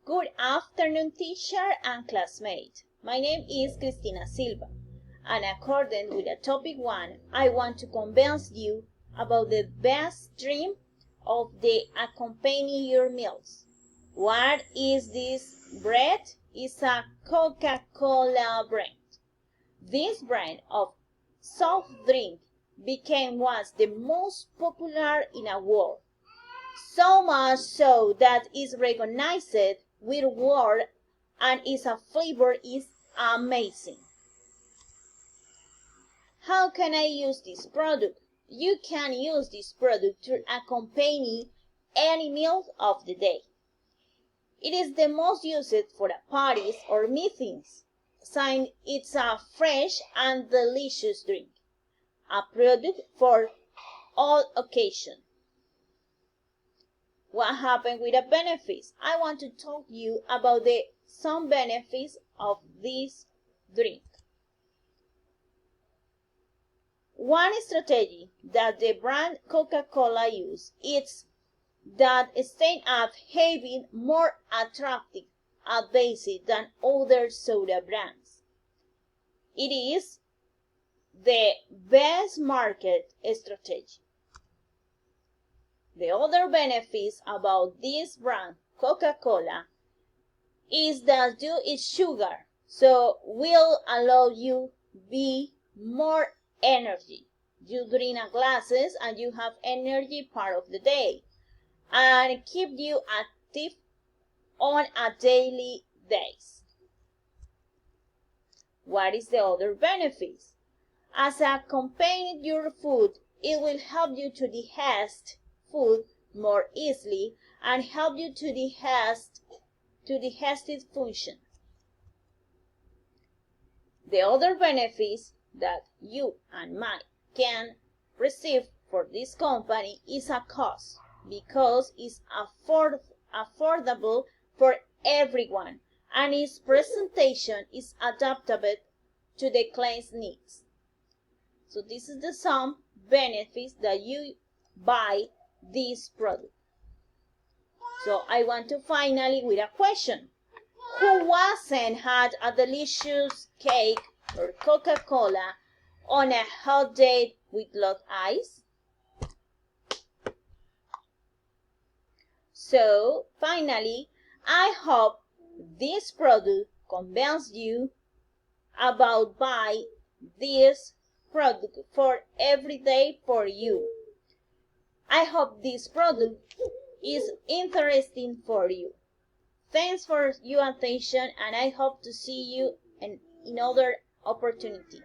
Good afternoon, teacher and classmate. My name is Cristina Silva, and according with the topic 1, I want to convince you about the best drink of the accompany your meals. What is this bread? It's a Coca-Cola brand. This brand of soft drink became once the most popular in the world. So much so that it's recognized worldwide and its flavor is amazing. How can I use this product? You can use this product to accompany any meal of the day. It is the most used for parties or meetings, since it's a fresh and delicious drink, a product for all occasions. What happened with the benefits? I want to talk to you about some benefits of this drink. One strategy that the brand Coca-Cola uses is that instead of having more attractive advertising than other soda brands, it is the best market strategy. The other benefits about this brand, Coca-Cola, is that you eat sugar, so will allow you be more energy. You drink glasses and you have energy part of the day, and keep you active on a daily basis. What is the other benefits? As accompany your food, it will help you to digest food more easily and help you to digestive function. The other benefits that you and I can receive for this company is a cost, because it's affordable for everyone and its presentation is adaptable to the client's needs. So this is the some benefits that you buy this product. So I want to finally with a question. Who wasn't had a delicious cake or Coca-Cola on a hot day with lot ice? So finally, I hope this product convinces you about buy this product for every day for you. I hope this product is interesting for you. Thanks for your attention, and I hope to see you in another opportunity.